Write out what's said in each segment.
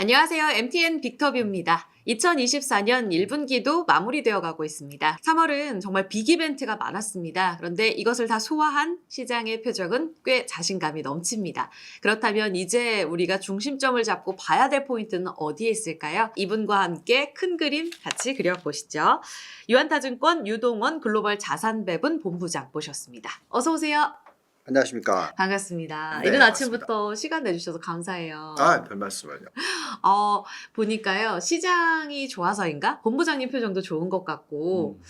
안녕하세요. MTN 빅터뷰입니다. 2024년 1분기도 마무리되어 가고 있습니다. 3월은 정말 빅 이벤트가 많았습니다. 그런데 이것을 다 소화한 시장의 표정은 꽤 자신감이 넘칩니다. 그렇다면 이제 우리가 중심점을 잡고 봐야 될 포인트는 어디에 있을까요? 이분과 함께 큰 그림 같이 그려보시죠. 유한타증권 유동원 글로벌 자산배분 본부장 모셨습니다. 어서 오세요. 안녕하십니까. 반갑습니다. 네, 이른 반갑습니다. 아침부터 시간 내주셔서 감사해요. 별 말씀을요. 보니까요, 시장이 좋아서인가? 본부장님 표정도 좋은 것 같고,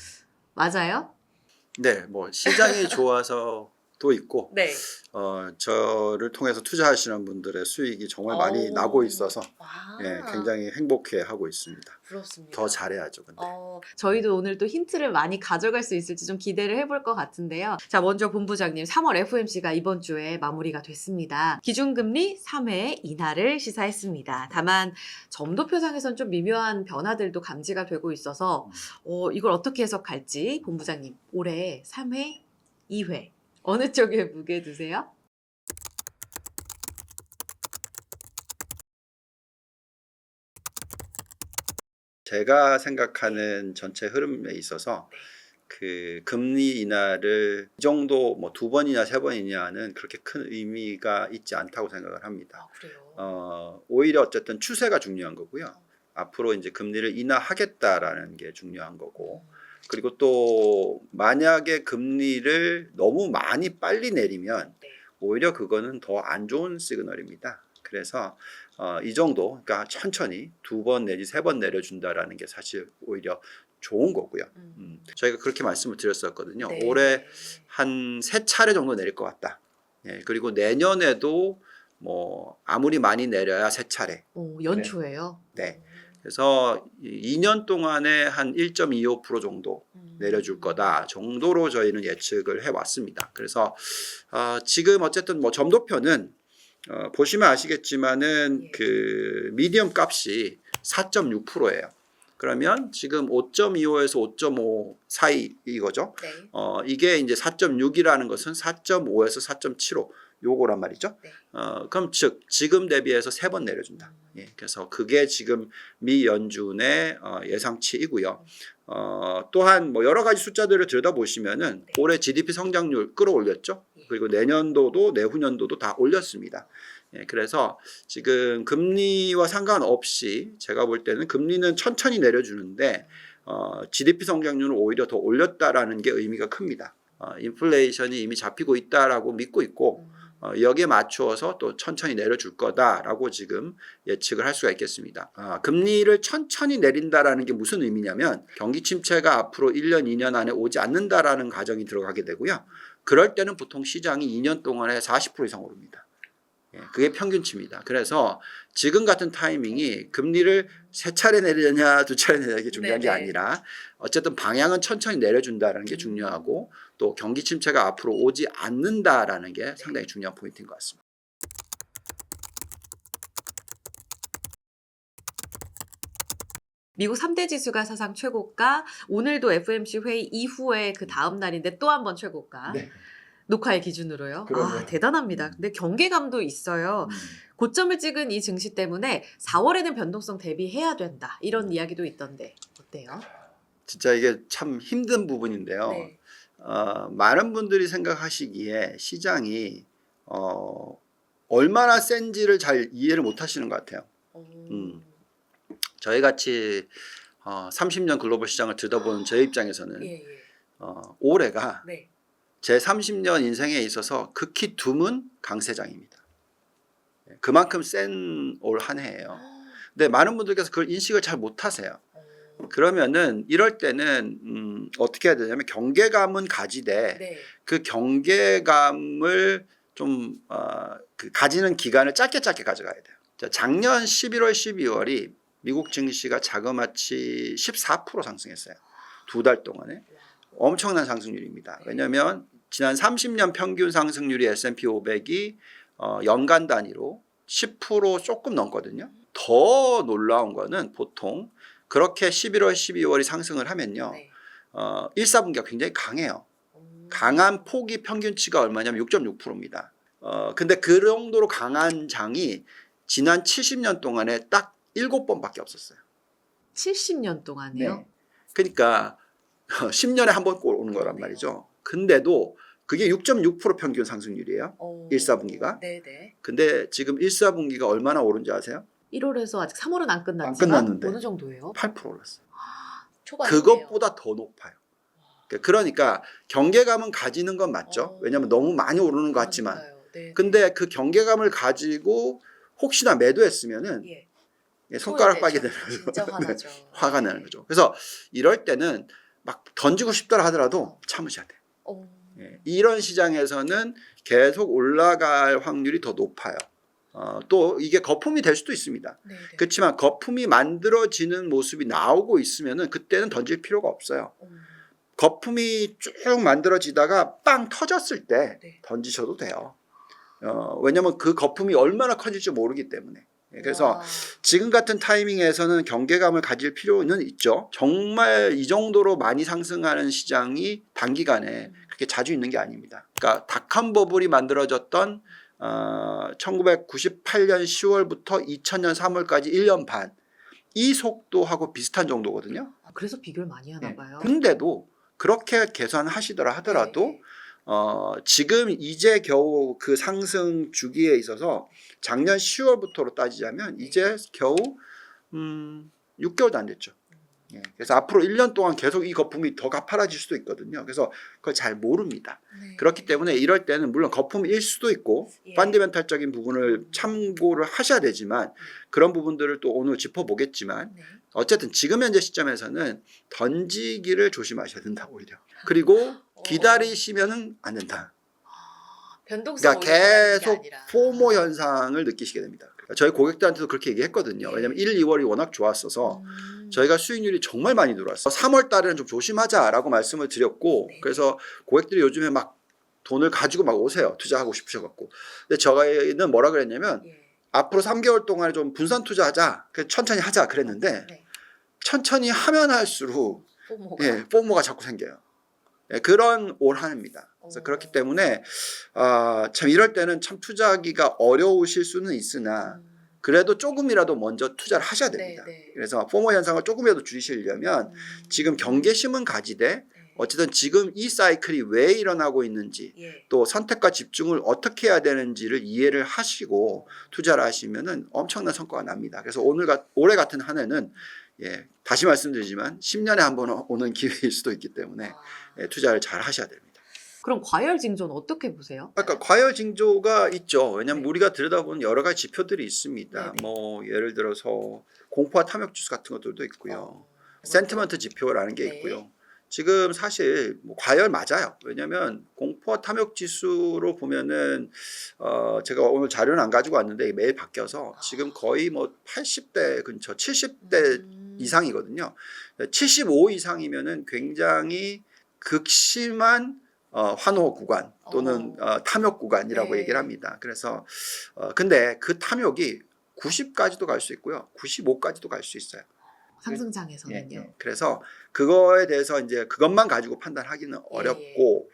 맞아요? 네, 뭐 시장이 좋아서도 있고, 네. 저를 통해서 투자하시는 분들의 수익이 정말 많이 나고 있어서 굉장히 행복해하고 있습니다. 부럽습니다. 더 잘해야죠, 근데. 저희도 오늘 또 힌트를 많이 가져갈 수 있을지 좀 기대를 해볼 것 같은데요. 자, 먼저 본부장님, 3월 FOMC가 이번 주에 마무리가 됐습니다. 기준금리 3회 인하를 시사했습니다. 다만 점도표상에선 좀 미묘한 변화들도 감지가 되고 있어서 이걸 어떻게 해석할지 본부장님, 올해 3회, 2회 어느 쪽에 무게 두세요? 제가 생각하는 전체 흐름에 있어서 그 금리 인하를 이 정도 뭐 2번이냐 3번이냐는 그렇게 큰 의미가 있지 않다고 생각을 합니다. 그래요? 오히려 어쨌든 추세가 중요한 거고요. 앞으로 이제 금리를 인하하겠다라는 게 중요한 거고, 그리고 또 만약에 금리를 너무 많이 빨리 내리면 오히려 그거는 더 안 좋은 시그널입니다. 그래서 이 정도, 그러니까 천천히 2번 내지 3번 내려준다라는 게 사실 오히려 좋은 거고요. 저희가 그렇게 말씀을 드렸었거든요. 네. 올해 한 3차례 정도 내릴 것 같다. 그리고 내년에도 뭐 아무리 많이 내려야 3차례. 연초예요? 네. 그래서 2년 동안에 한 1.25% 정도 내려줄 거다 정도로 저희는 예측을 해왔습니다. 그래서 지금 어쨌든 뭐 점도표는 보시면 아시겠지만은 그 미디엄 값이 4.6%예요. 그러면 지금 5.25에서 5.5 사이 이거죠. 네. 이게 이제 4.6이라는 것은 4.5에서 4.75 요거란 말이죠. 네. 그럼 즉 지금 대비해서 3번 내려준다. 그래서 그게 지금 미 연준의 예상치이고요. 또한 뭐 여러 가지 숫자들을 들여다보시면은 올해 GDP 성장률 끌어올렸죠. 그리고 내년도도 내후년도도 다 올렸습니다. 그래서 지금 금리와 상관없이 제가 볼 때는 금리는 천천히 내려주는데 GDP 성장률을 오히려 더 올렸다라는 게 의미가 큽니다. 인플레이션이 이미 잡히고 있다라고 믿고 있고 여기에 맞추어서 또 천천히 내려줄 거다라고 지금 예측을 할 수가 있겠습니다. 금리를 천천히 내린다라는 게 무슨 의미냐면 경기 침체가 앞으로 1년, 2년 안에 오지 않는다라는 가정이 들어가게 되고요. 그럴 때는 보통 시장이 2년 동안에 40% 이상 오릅니다. 그게 평균치입니다. 그래서 지금 같은 타이밍이 금리를 3차례 내리느냐 2차례 내리느냐 게 중요한 게 아니라 어쨌든 방향은 천천히 내려준다는 게 중요하고 또 경기 침체가 앞으로 오지 않는다라는 게 상당히 중요한 포인트인 것 같습니다. 미국 3대 지수가 사상 최고가, 오늘도 FOMC 회의 이후에 그 다음 날인데 또 한 번 최고가. 네. 녹화의 기준으로요. 그러네요. 대단합니다. 근데 경계감도 있어요. 고점을 찍은 이 증시 때문에 4월에는 변동성 대비해야 된다. 이런 이야기도 있던데 어때요? 진짜 이게 참 힘든 부분인데요. 네. 많은 분들이 생각하시기에 시장이 얼마나 센지를 잘 이해를 못 하시는 것 같아요. 저희 같이 30년 글로벌 시장을 들여다보는 제 입장에서는 올해가 제 30년 인생에 있어서 극히 드문 강세장입니다. 그만큼 센 올 한 해예요. 근데 많은 분들께서 그걸 인식을 잘 못하세요. 그러면은 이럴 때는 어떻게 해야 되냐면 경계감은 가지되 그 경계감을 좀 가지는 기간을 짧게 가져가야 돼요. 자, 작년 11월, 12월이 미국 증시가 자그마치 14% 상승했어요. 2달 동안에. 엄청난 상승률입니다. 왜냐하면 지난 30년 평균 상승률이 S&P 500이 연간 단위로 10% 조금 넘거든요. 더 놀라운 거는 보통 그렇게 11월, 12월이 상승을 하면요. 1, 4분기가 굉장히 강해요. 강한 폭이 평균치가 얼마냐면 6.6%입니다. 근데 그 정도로 강한 장이 지난 70년 동안에 딱 7번밖에 없었어요. 70년 동안이요? 네. 그러니까 10년에 한 번 오는 거란 그러네요. 말이죠. 근데도 그게 6.6% 평균 상승률이에요. 어, 1, 4분기가. 네네. 근데 지금 1, 4분기가 얼마나 오른지 아세요? 1월에서 아직 3월은 안 끝났지만 안 끝났는데. 어느 정도예요? 8% 올랐어요. 초반이네요. 그것보다 더 높아요. 그러니까 경계감은 가지는 건 맞죠. 어. 왜냐하면 너무 많이 오르는 것 같지만. 그러니까요. 네. 근데 그 경계감을 가지고 혹시나 매도했으면은 예. 손가락 빠게 후회되죠. 되는 거죠. 진짜 화나죠. 화가 네. 나는 거죠. 그래서 이럴 때는 막 던지고 싶더라 하더라도 참으셔야 돼요. 어. 이런 시장에서는 계속 올라갈 확률이 더 높아요. 또 이게 거품이 될 수도 있습니다. 네네. 그렇지만 거품이 만들어지는 모습이 나오고 있으면은 그때는 던질 필요가 없어요. 거품이 쭉 만들어지다가 빵 터졌을 때 네. 던지셔도 돼요. 왜냐하면 그 거품이 얼마나 커질지 모르기 때문에. 그래서 와. 지금 같은 타이밍에서는 경계감을 가질 필요는 있죠. 정말 이 정도로 많이 상승하는 시장이 단기간에 그렇게 자주 있는 게 아닙니다. 그러니까 닷컴 버블이 만들어졌던 1998년 10월부터 2000년 3월까지 1년 반. 이 속도하고 비슷한 정도거든요. 그래서 비교를 많이 하나 봐요. 근데도 그렇게 계산하시더라 하더라도 네. 지금 이제 겨우 그 상승 주기에 있어서 작년 10월부터로 따지자면 이제 겨우 6개월도 안 됐죠. 그래서 앞으로 1년 동안 계속 이 거품이 더 가파라질 수도 있거든요. 그래서 그걸 잘 모릅니다. 네. 그렇기 때문에 이럴 때는 물론 거품일 수도 있고 예. 펀더멘탈적인 부분을 참고를 하셔야 되지만 그런 부분들을 또 오늘 짚어보겠지만 네. 어쨌든 지금 현재 시점에서는 던지기를 조심하셔야 된다 오히려. 그리고 기다리시면은 안 된다. 변동성 그러니까 계속 포모 현상을 느끼시게 됩니다. 저희 고객들한테도 그렇게 얘기했거든요. 네. 왜냐하면 1, 2월이 워낙 좋았어서 저희가 수익률이 정말 많이 들어왔어요. 3월 달에는 좀 조심하자라고 말씀을 드렸고 네. 그래서 고객들이 요즘에 막 돈을 가지고 막 오세요. 투자하고 싶으셔갖고. 근데 저희는 뭐라 그랬냐면 예. 앞으로 3개월 동안에 좀 분산 투자하자. 천천히 하자 그랬는데 네. 천천히 하면 할수록 포모가. 포모가 자꾸 생겨요. 그런 올 한해입니다. 그래서 그렇기 때문에 참 이럴 때는 참 투자하기가 어려우실 수는 있으나 그래도 조금이라도 먼저 투자를 하셔야 됩니다. 네, 네. 그래서 포모 현상을 조금이라도 줄이시려면 지금 경계심은 가지되 어쨌든 지금 이 사이클이 왜 일어나고 있는지 예. 또 선택과 집중을 어떻게 해야 되는지를 이해를 하시고 투자를 하시면은 엄청난 성과가 납니다. 그래서 올해 같은 한 해는 다시 말씀드리지만 10년에 한 번 오는 기회일 수도 있기 때문에 투자를 잘 하셔야 됩니다. 그럼 과열 징조는 어떻게 보세요? 그러니까 과열 징조가 있죠. 왜냐하면 네. 우리가 들여다보는 여러 가지 지표들이 있습니다. 네네. 뭐 예를 들어서 공포와 탐욕 지수 같은 것들도 있고요. 센티먼트 지표라는 게 네. 있고요. 지금 사실 뭐 과열 맞아요. 왜냐하면 공포와 탐욕 지수로 보면은 제가 오늘 자료는 안 가지고 왔는데 매일 바뀌어서 지금 거의 뭐 80대 근처 70대 이상이거든요. 75 이상이면은 굉장히 극심한 환호 구간 또는 탐욕 구간이라고 네. 얘기를 합니다. 그래서 근데 그 탐욕이 90까지도 갈 수 있고요. 95까지도 갈 수 있어요. 상승장에서는요. 그래서 그거에 대해서 이제 그것만 가지고 판단하기는 어렵고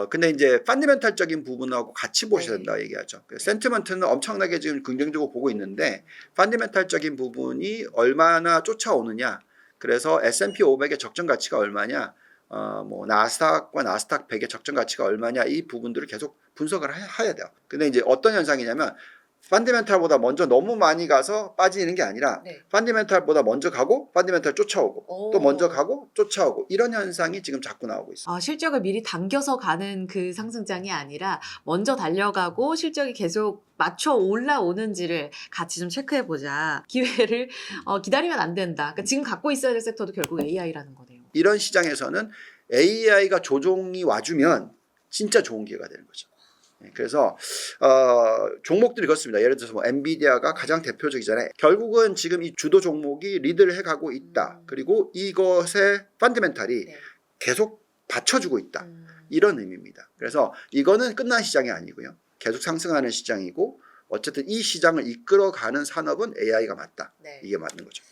근데 이제 펀더멘탈적인 부분하고 같이 보셔야 된다 얘기하죠. 센티먼트는 엄청나게 지금 긍정적으로 보고 있는데 펀더멘탈적인 부분이 얼마나 쫓아오느냐. 그래서 S&P 500의 적정 가치가 얼마냐. 뭐 나스닥과 나스닥 100의 적정 가치가 얼마냐 이 부분들을 계속 분석을 해야 돼요. 근데 이제 어떤 현상이냐면 펀더멘탈보다 먼저 너무 많이 가서 빠지는 게 아니라 펀더멘탈보다 먼저 가고 펀더멘탈 쫓아오고 또 먼저 가고 쫓아오고 이런 현상이 지금 자꾸 나오고 있어요. 실적을 미리 당겨서 가는 그 상승장이 아니라 먼저 달려가고 실적이 계속 맞춰 올라오는지를 같이 좀 체크해보자. 기회를 기다리면 안 된다. 그러니까 지금 갖고 있어야 될 섹터도 결국 AI라는 거네요. 이런 시장에서는 AI가 조종이 와주면 진짜 좋은 기회가 되는 거죠. 그래서 종목들이 그렇습니다. 예를 들어서 뭐 엔비디아가 가장 대표적이잖아요. 결국은 지금 이 주도 종목이 리드를 해가고 있다. 그리고 이것의 펀더멘탈이 계속 받쳐주고 있다. 이런 의미입니다. 그래서 이거는 끝난 시장이 아니고요. 계속 상승하는 시장이고 어쨌든 이 시장을 이끌어가는 산업은 AI가 맞다. 이게 맞는 거죠.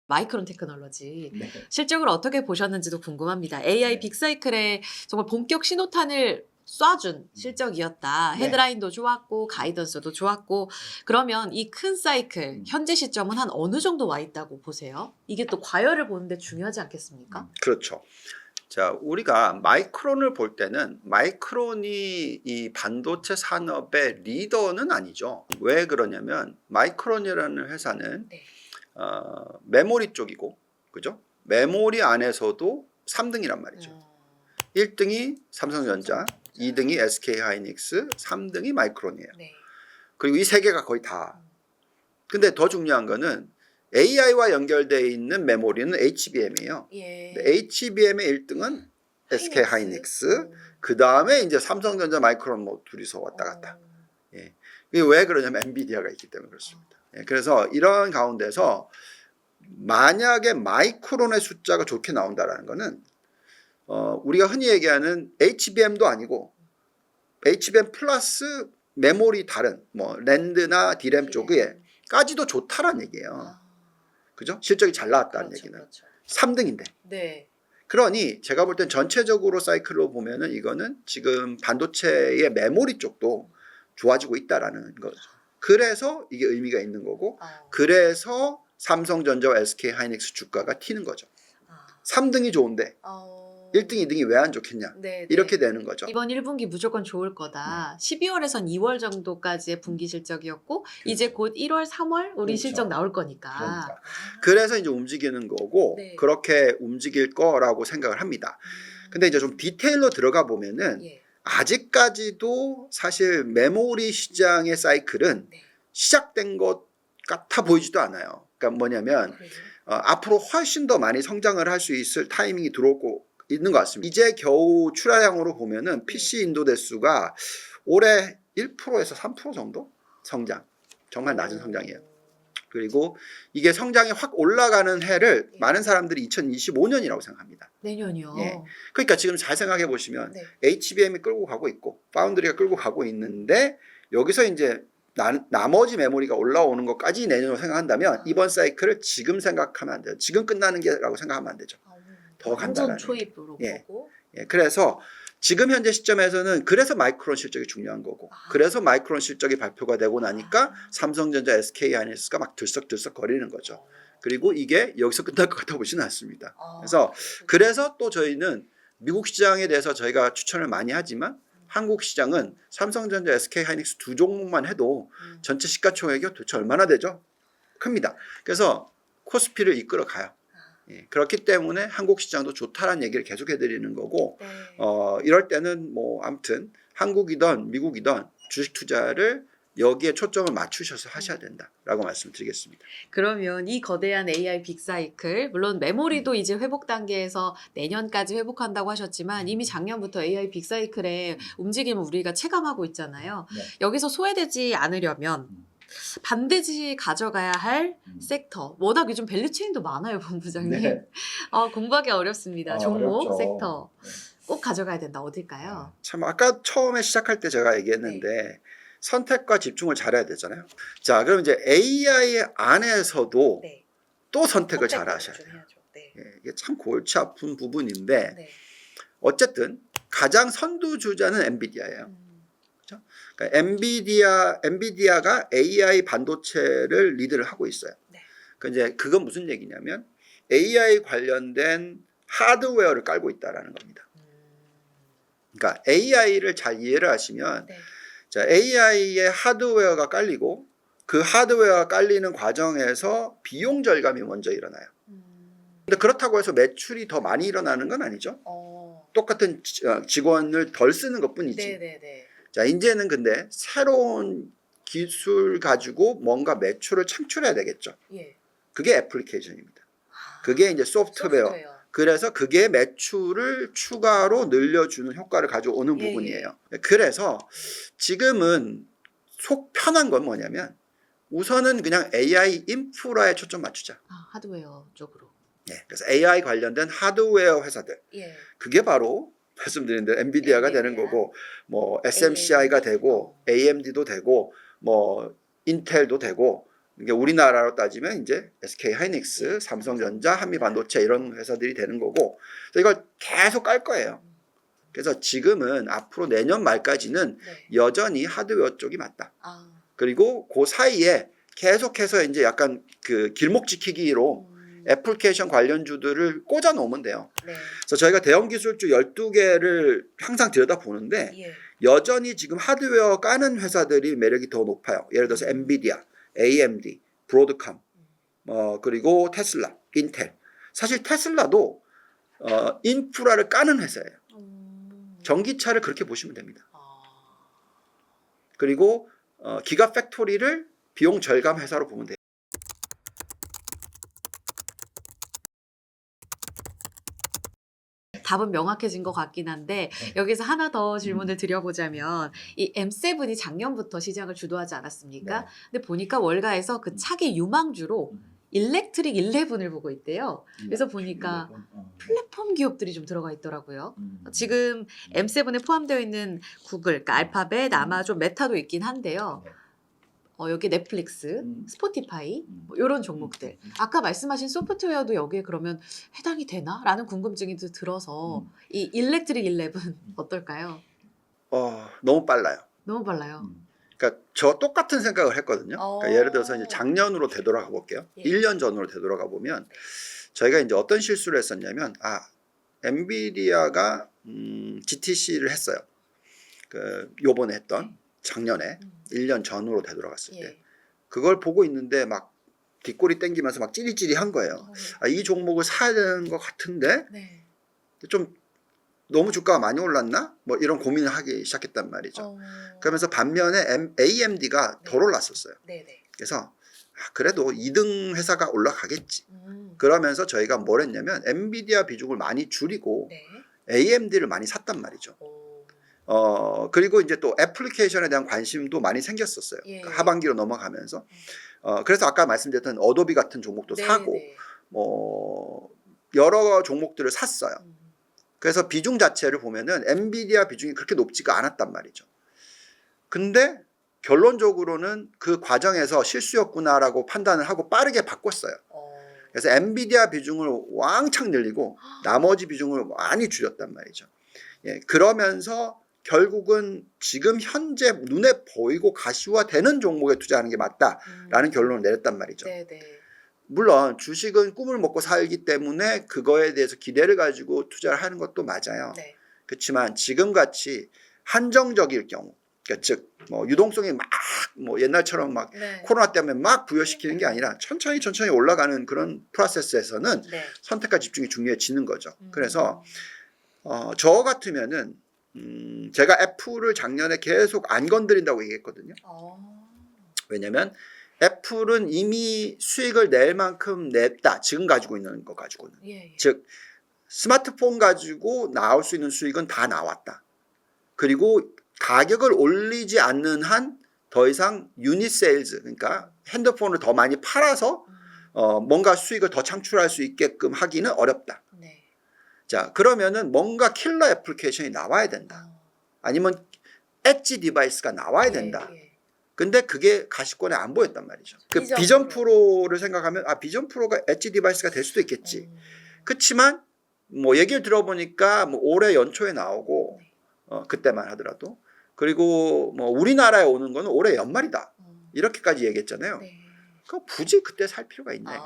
마이크론 테크놀로지 실적을 어떻게 보셨는지도 궁금합니다. AI 빅사이클에 정말 본격 신호탄을 쏴준 실적이었다. 네. 헤드라인도 좋았고 가이던스도 좋았고 그러면 이 큰 사이클 현재 시점은 한 어느 정도 와 있다고 보세요? 이게 또 과열을 보는데 중요하지 않겠습니까? 그렇죠. 자, 우리가 마이크론을 볼 때는 마이크론이 이 반도체 산업의 리더는 아니죠. 왜 그러냐면 마이크론이라는 회사는 네. 메모리 쪽이고, 그죠? 메모리 안에서도 3등이란 말이죠. 1등이 삼성전자, 2등이 SK하이닉스, 3등이 마이크론이에요. 네. 그리고 이 세 개가 거의 다. 근데 더 중요한 거는 AI와 연결되어 있는 메모리는 HBM이에요. 예. HBM의 1등은 SK하이닉스, 그 다음에 이제 삼성전자, 마이크론 뭐 둘이서 왔다 갔다. 예. 이게 왜 그러냐면 엔비디아가 있기 때문에 그렇습니다. 예. 그래서 이런 가운데서 만약에 마이크론의 숫자가 좋게 나온다라는 거는 우리가 흔히 얘기하는 HBM도 아니고 HBM 플러스 메모리 다른 뭐 랜드나 디램 쪽에까지도 좋다라는 얘기예요. 그죠? 실적이 잘 나왔다는 그렇죠, 얘기는 그렇죠. 3등인데. 네. 그러니 제가 볼 땐 전체적으로 사이클로 보면은 이거는 지금 반도체의 메모리 쪽도 좋아지고 있다라는 거죠. 그래서 이게 의미가 있는 거고, 그래서 삼성전자와 SK하이닉스 주가가 튀는 거죠. 3등이 좋은데 1등, 2등이 왜 안 좋겠냐. 네, 이렇게 되는 거죠. 이번 1분기 무조건 좋을 거다. 12월에선 2월 정도까지의 분기 실적이었고 이제 곧 1월, 3월 우리 그렇죠. 실적 나올 거니까. 그러니까. 그래서 이제 움직이는 거고 네. 그렇게 움직일 거라고 생각을 합니다. 근데 이제 좀 디테일로 들어가 보면은 예. 아직까지도 사실 메모리 시장의 사이클은 네. 시작된 것 같아 보이지도 않아요. 그러니까 뭐냐면 그래요? 앞으로 훨씬 더 많이 성장을 할 수 있을 타이밍이 들어오고 있는 것 같습니다. 이제 겨우 출하량으로 보면은 PC 인도 대수가 올해 1%에서 3% 정도 성장. 정말 낮은 성장이에요. 그리고 이게 성장이 확 올라가는 해를 많은 사람들이 2025년이라고 생각합니다. 내년이요. 예. 그러니까 지금 잘 생각해 보시면 네. HBM이 끌고 가고 있고 파운드리가 끌고 가고 있는데 여기서 이제 나머지 메모리가 올라오는 것까지 내년으로 생각한다면 이번 사이클을 지금 생각하면 안 돼요. 지금 끝나는 게라고 생각하면 안 되죠. 더 간다는 완전 초입으로 예. 보고. 예, 그래서 지금 현재 시점에서는 그래서 마이크론 실적이 중요한 거고 그래서 마이크론 실적이 발표가 되고 나니까 삼성전자, SK하이닉스가 막 들썩들썩 거리는 거죠. 그리고 이게 여기서 끝날 것 같아 보지는 않습니다. 그래서 또 저희는 미국 시장에 대해서 저희가 추천을 많이 하지만 한국 시장은 삼성전자, SK하이닉스 두 종목만 해도 전체 시가총액이 도대체 얼마나 되죠? 큽니다. 그래서 코스피를 이끌어 가요. 예, 그렇기 때문에 한국 시장도 좋다라는 얘기를 계속 해드리는 거고, 네. 이럴 때는 뭐 아무튼 한국이든 미국이든 주식 투자를 여기에 초점을 맞추셔서 하셔야 된다라고 말씀드리겠습니다. 그러면 이 거대한 AI 빅사이클, 물론 메모리도 이제 회복 단계에서 내년까지 회복한다고 하셨지만 이미 작년부터 AI 빅사이클의 움직임을 우리가 체감하고 있잖아요. 네. 여기서 소외되지 않으려면 반드시 가져가야 할 섹터. 워낙 요즘 밸류체인도 많아요, 본부장님. 네. 공부하기 어렵습니다. 종목, 어렵죠. 섹터. 네. 꼭 가져가야 된다. 어딜까요? 참 아까 처음에 시작할 때 제가 얘기했는데 선택과 집중을 잘해야 되잖아요. 자, 그럼 이제 AI 안에서도 네. 또 선택을 잘 하셔야 돼요. 네. 예, 이게 참 골치 아픈 부분인데 네. 어쨌든 가장 선두주자는 엔비디아예요. 그러니까 엔비디아가 AI 반도체를 리드를 하고 있어요. 네. 그러니까 이제 그건 무슨 얘기냐면 AI 관련된 하드웨어를 깔고 있다라는 겁니다. 그러니까 AI를 잘 이해를 하시면 네. 자, AI의 하드웨어가 깔리고 그 하드웨어가 깔리는 과정에서 비용 절감이 먼저 일어나요. 근데 그렇다고 해서 매출이 더 많이 일어나는 건 아니죠. 똑같은 직원을 덜 쓰는 것뿐이지. 네네네. 자, 이제는 근데 새로운 기술 가지고 뭔가 매출을 창출해야 되겠죠. 예. 그게 애플리케이션입니다. 그게 이제 소프트웨어. 그래서 그게 매출을 추가로 늘려주는 효과를 가져오는 예, 부분이에요. 그래서 지금은 속 편한 건 뭐냐면 우선은 그냥 AI 인프라에 초점 맞추자. 하드웨어 쪽으로. 예, 그래서 AI 관련된 하드웨어 회사들. 예. 그게 바로 말씀드린 대로 엔비디아가 되는 거고 뭐 SMCI가 AMD? 되고 AMD도 되고 뭐 인텔도 되고 이게 우리나라로 따지면 이제 SK하이닉스, 삼성전자, 한미반도체 이런 회사들이 되는 거고 그래서 이걸 계속 깔 거예요. 그래서 지금은 앞으로 내년 말까지는 네. 여전히 하드웨어 쪽이 맞다. 아. 그리고 그 사이에 계속해서 이제 약간 그 길목 지키기로 애플리케이션 관련주들을 꽂아 놓으면 돼요. 네. 그래서 저희가 대형 기술주 12개를 항상 들여다보는데 예. 여전히 지금 하드웨어 까는 회사들이 매력이 더 높아요. 예를 들어서 엔비디아, AMD, 브로드컴, 그리고 테슬라, 인텔. 사실 테슬라도 인프라를 까는 회사예요. 전기차를 그렇게 보시면 됩니다. 그리고 기가 팩토리를 비용 절감 회사로 보면 돼요. 답은 명확해진 것 같긴 한데 여기서 하나 더 질문을 드려보자면 이 M7이 작년부터 시장을 주도하지 않았습니까? 네. 근데 보니까 월가에서 그 차기 유망주로 일렉트릭 11을 보고 있대요. 그래서 보니까 플랫폼 기업들이 좀 들어가 있더라고요. 지금 M7에 포함되어 있는 구글, 그러니까 알파벳, 아마존, 메타도 있긴 한데요. 여기 넷플릭스, 스포티파이 뭐 이런 종목들. 아까 말씀하신 소프트웨어도 여기에 그러면 해당이 되나? 라는 궁금증이 들어서 이 일렉트릭 11 어떨까요? 너무 빨라요. 너무 빨라요. 그러니까 저 똑같은 생각을 했거든요. 그러니까 예를 들어서 이제 작년으로 되돌아가 볼게요. 예. 1년 전으로 되돌아가 보면 저희가 이제 어떤 실수를 했었냐면 엔비디아가 GTC를 했어요. 요번에 했던 작년에 1년 전으로 되돌아갔을 때 예. 그걸 보고 있는데 막 뒷골이 땡기면서 막 찌릿찌릿한 거예요. 이 종목을 사야 되는 것 같은데 네. 좀 너무 주가가 많이 올랐나? 뭐 이런 고민을 하기 시작했단 말이죠. 그러면서 반면에 AMD가 덜 올랐었어요. 네네. 그래서 그래도 2등 회사가 올라가겠지. 그러면서 저희가 뭘 했냐면 엔비디아 비중을 많이 줄이고 네. AMD를 많이 샀단 말이죠. 그리고 이제 또 애플리케이션에 대한 관심도 많이 생겼었어요. 예. 하반기로 넘어가면서. 그래서 아까 말씀드렸던 어도비 같은 종목도 사고, 뭐, 여러 종목들을 샀어요. 그래서 비중 자체를 보면은 엔비디아 비중이 그렇게 높지가 않았단 말이죠. 근데 결론적으로는 그 과정에서 실수였구나라고 판단을 하고 빠르게 바꿨어요. 그래서 엔비디아 비중을 왕창 늘리고 나머지 비중을 많이 줄였단 말이죠. 예, 그러면서 결국은 지금 현재 눈에 보이고 가시화되는 종목에 투자하는 게 맞다라는 결론을 내렸단 말이죠. 네네. 물론 주식은 꿈을 먹고 살기 때문에 그거에 대해서 기대를 가지고 투자를 하는 것도 맞아요. 네. 그렇지만 지금같이 한정적일 경우, 그러니까 즉 뭐 유동성이 막 뭐 옛날처럼 막 네. 코로나 때문에 막 부여시키는 게 아니라 천천히 올라가는 그런 프로세스에서는 네. 선택과 집중이 중요해지는 거죠. 그래서 저 같으면은 제가 애플을 작년에 계속 안 건드린다고 얘기했거든요. 왜냐면 애플은 이미 수익을 낼 만큼 냈다. 지금 가지고 있는 거 가지고는. 예. 즉 스마트폰 가지고 나올 수 있는 수익은 다 나왔다. 그리고 가격을 올리지 않는 한 더 이상 유닛 세일즈, 그러니까 핸드폰을 더 많이 팔아서 뭔가 수익을 더 창출할 수 있게끔 하기는 어렵다. 네. 자, 그러면은 뭔가 킬러 애플리케이션이 나와야 된다. 아니면 엣지 디바이스가 나와야 된다. 근데 그게 가시권에 안 보였단 말이죠. 그 비전 프로를 생각하면 비전 프로가 엣지 디바이스가 될 수도 있겠지. 그렇지만 뭐 얘기를 들어보니까 뭐 올해 연초에 나오고 그때만 하더라도 그리고 뭐 우리나라에 오는 거는 올해 연말이다. 이렇게까지 얘기했잖아요. 네. 그럼 굳이 그때 살 필요가 있냐.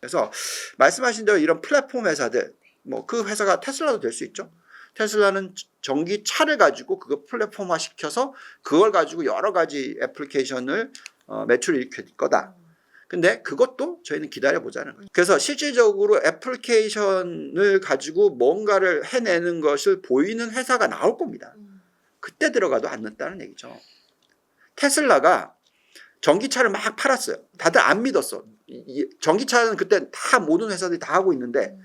그래서 말씀하신 대로 이런 플랫폼 회사들 뭐 그 회사가 테슬라도 될 수 있죠. 테슬라는 전기차를 가지고 그거 플랫폼화 시켜서 그걸 가지고 여러 가지 애플리케이션을 매출을 일으킬 거다. 근데 그것도 저희는 기다려보자는 거죠. 그래서 실질적으로 애플리케이션을 가지고 뭔가를 해내는 것을 보이는 회사가 나올 겁니다. 그때 들어가도 안 늦다는 얘기죠. 테슬라가 전기차를 막 팔았어요. 다들 안 믿었어. 전기차는 그때 다 모든 회사들이 다 하고 있는데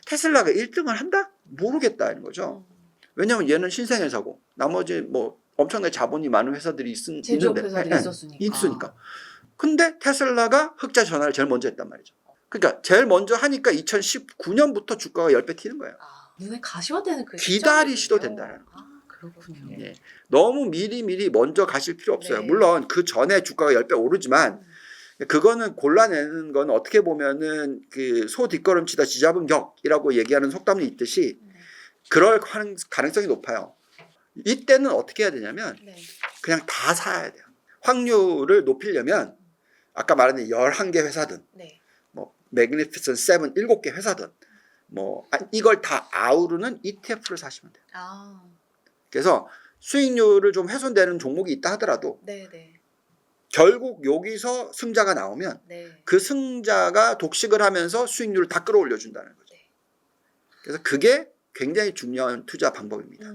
테슬라가 1등을 한다? 모르겠다는 거죠. 왜냐하면 얘는 신생회사고 나머지 뭐 엄청나게 자본이 많은 회사들이 제조업 있는데 회사들이 있으니까. 근데 테슬라가 흑자 전환을 제일 먼저 했단 말이죠. 그러니까 제일 먼저 하니까 2019년부터 주가가 10배 튀는 거예요. 눈에 가시화되는 그 기다리셔도 된다는 거예요. 그렇군요. 예. 너무 미리 먼저 가실 필요 없어요. 네. 물론 그 전에 주가가 10배 오르지만 그거는 골라내는 건 어떻게 보면은 그 소 뒷걸음치다 쥐잡은 격이라고 얘기하는 속담이 있듯이 그럴 가능성이 높아요. 이때는 어떻게 해야 되냐면 네. 그냥 다 사야 돼요. 확률을 높이려면 아까 말한 11개 회사든 네. 뭐 매그니피센트 7 7개 회사든 뭐 이걸 다 아우르는 ETF를 사시면 돼요. 아. 그래서 수익률을 좀 훼손되는 종목이 있다 하더라도 네, 네. 결국 여기서 승자가 나오면 네. 그 승자가 독식을 하면서 수익률을 다 끌어올려 준다는 거죠. 네. 그래서 그게 굉장히 중요한 투자 방법입니다.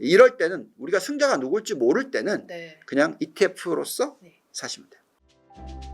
이럴 때는 우리가 승자가 누굴지 모를 때는 네. 그냥 ETF로서 네. 사시면 돼요.